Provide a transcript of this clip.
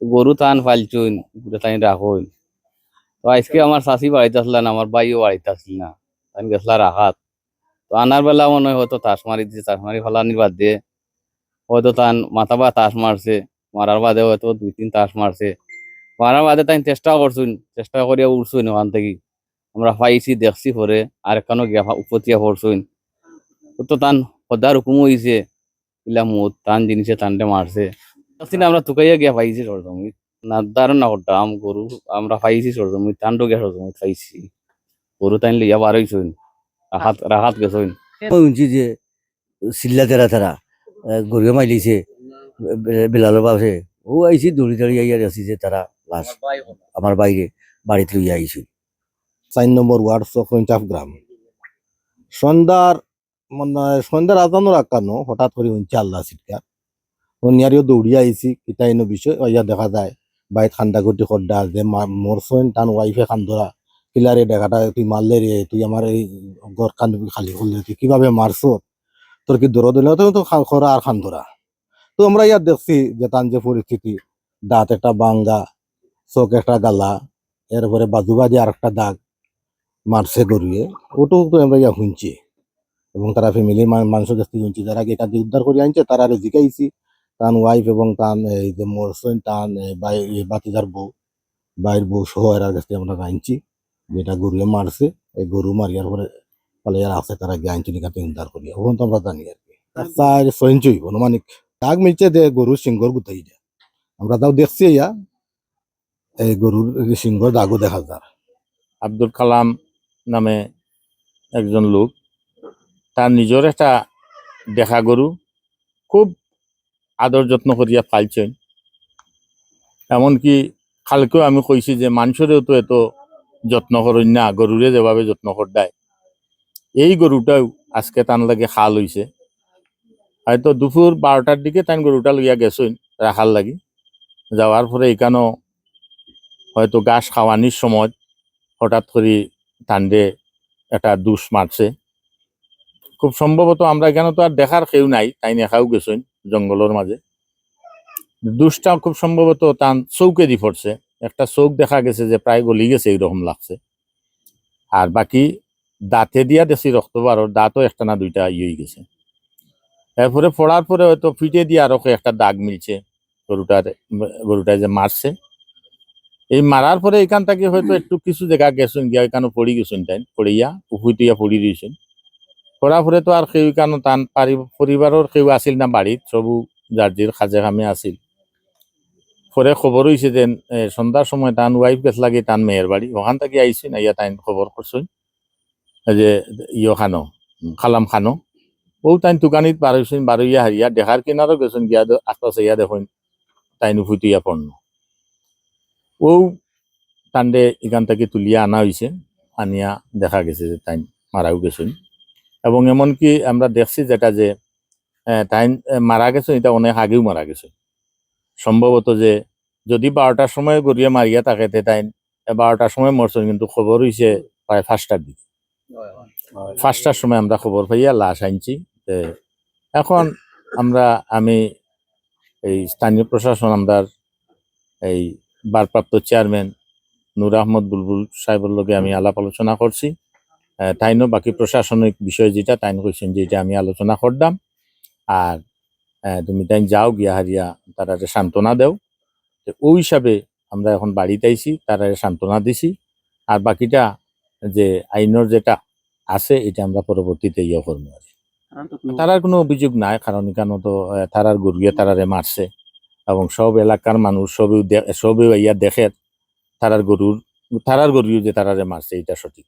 গরু টান ফালছুন গরু টান রাখুন। তো আজকে আমার শাশি বাড়িতে আসলেন, আমার ভাইও বাড়িতে আসল না, আমি গেছলা রাখাত। তো আনার বেলা মনে হয় হয়তো তাস মারি দিছে, তাস মারি ফেলানির বাদ দিয়ে হয়তো তান মাথা বা তাস মারছে, মারার বাদে হয়তো 2-3 তাস মারছে। মারার বাদে তাই চেষ্টা করছুন, চেষ্টা করিয়া উঠছুন ওখান থেকে। আমরা পাইছি দেখছি পরে আর এখানো গিয়া উপতিয়া পড়ছুন। তো টান সদার হুকুম হইছে ইলা মুত টান জিনিসে টানতে মারছে। আসলে আমরা তুকাইয়া গিয়া পাইছি সরজমি না দারুণ না করতাম গরু। আমরা পাইছি সরজমি টানটো গিয়া সরজমি পাইছি গরু টাইন লইয়া বার হইছুন, রাহাত রাহাত গেছুন। শুনছি যে চিল্লা তেরা তেরা গরিও মাইলিছে বেলালো পাশে ও আইসি দৌড়ি দাঁড়িয়ে আইয়া আসি যে তারা লাশ আমার বাইরে বাড়িতে লইয়া আইছি। 4 নম্বর ওয়ার্ড চকরঞ্চাপ গ্রাম সন্ধ্যার আজানোর আকানো হঠাৎ করে হইছে আল্লাহ চিৎকার। নিয়ারিও দৌড়িয়া আইছি কিতা এনো বিষয় ইয়া দেখা যায় বাইত খান্দা গটি খড্ডা যে মরসইন টান ওয়াইফে খান্দরা কিলারে দেখাটা তুই মারলে রে, তুই আমার এই ঘর কান খালি করলে, তুই কিভাবে মারছো, তোর কি দৌড় দিলে তো খরা আর খান্দরা। তো আমরা ইয়াত দেখছি যে তান যে পরিস্থিতি, দাঁত একটা বাঙ্গা, চোখ একটা গালা, এরপরে বাজু বাজে আর একটা দাগ মারছে গরুয়ে। ওটাও তো আমরা ইয়া শুনছি এবং তারা ফ্যামিলির মানুষ দেখতে শুনছি, যারা এটা দিয়ে উদ্ধার করে আনছে তারা আরো জিকাইছি তান ওয়াইফ এবং তান এই যে মরসইন টান বাতিদার বউ বাইর বউ সহ এরার কাছে আমরা আনছি, যেটা গরুয়ে মারছে। এই গরু মারিয়ার পরে ফলে যারা আছে তারা গিয়ে আনছি নিকাতে উদ্ধার করি, এখন তো আমরা জানি আর কি। তার সহিঞ্চই অনুমানিক দাগ মিলছে যে গরুর সিংহর গুতাই যায়। আমরা তাও দেখছি ইয়া এই গরুর সিংহর দাগও দেখা যায়। আব্দুল কালাম নামে একজন লোক, তার নিজের একটা দেখা গরু খুব আদর যত্ন করিয়া পালছেন। এমনকি কালকেও আমি কইছি যে মানুষেরও তো এত যত্ন করেন না, গরুরে যেভাবে যত্ন করদায়। এই গরুটাও আজকে তান লাগে খাল হইছে। হয়তো দুপুর 12টার দিকে তাই গরুটা লইয়া গেছেন রাখার লাগি। যাওয়ার পরে এখানেও হয়তো ঘাস খাওয়ানির সময় হঠাৎ করে টান্ডে একটা দুষ মারছে। খুব সম্ভবত আমরা এখানে তো আর দেখার কেউ নাই, তাই নেখাও গেছেন জঙ্গলের মাঝে। দুষটা খুব সম্ভবত তান চৌকে দি পড়ছে, একটা চৌক দেখা গেছে যে প্রায় গলি গেছে এইরকম লাগছে। আর বাকি দাঁতে দিয়া দেখছি রক্ত বারোর দাঁতও একটা না দুইটা ইয়ে গেছে। এরপরে পড়ার পরে হয়তো পিঠে দিয়ে আরো একটা দাগ মিলছে গরুটায় যে মারছে। এই মারার পরে এখান থেকে হয়তো একটু কিছু জায়গা গেছেন গিয়া এখানে পড়ি গেছেন, তাই পড়িয়া উহুইয়া পড়ি দিয়েছেন। পড়ার পরে তো আর কেউ কেন টান পরিবারের কেউ আসিল না বাড়িত, সবু জার্জির খাজে খামে আসিল। পরে খবর হয়েছে যে সন্ধ্যার সময় টান ওয়াইফ গেছ লাগে টান মেয়ের বাড়ি, ওখান থেকে আইসি না ইয়া টাইম খবর করছেন যে ইয় খানো খালাম খানো। ও টাইম দোকানিত বার হয়েছেন, বার হইয়া হারিয়া দেখার কিনারও গেছেন গিয়া আশপাশে ইয়া দেখুন টাইন উফুটিয়া পড়ন। ও টান্ডে এখান থেকে তুলিয়া আনা হয়েছে, আনিয়া দেখা গেছে যে টাইম মারাও গেছেন। এবং এমনকি আমরা দেখছি যেটা যে টাইম মারা গেছে এটা অনেক আগেও মারা গেছে। সম্ভবত যে যদি 12টার সময় গড়িয়ে মারিয়া থাকে টাইম 12টার সময় মরছেন, কিন্তু খবর হয়েছে প্রায় 5টার দিকে। 5টার সময় আমরা খবর পাইয়া লাশ আনছি। এখন আমি এই স্থানীয় প্রশাসন, আমরা এই ভারপ্রাপ্ত চেয়ারম্যান নূর আহমদ বুলবুল সাহেবের লগে আমি আলাপ আলোচনা করছি। তাইনও বাকি প্রশাসনিক বিষয় যেটা তাইন কইছেন যে এটা আমি আলোচনা করলাম। আর তুমি তাই যাও গিয়া হারিয়া তারা সান্ত্বনা দেও। ওই হিসাবে আমরা এখন বাড়িতে আইছি, তারা সান্ত্বনা দিছি। আর বাকিটা যে আইনের যেটা আছে এটা আমরা পরবর্তীতে ইয়ে করবো। তারার কোনো অভিযোগ নাই, কারণ এখানে তো তারার গরুয়ে তারারে মারছে এবং সব এলাকার মানুষ সবেও ইয়া দেখে তারার গরুও যে তারারে মারছে এটা সঠিক।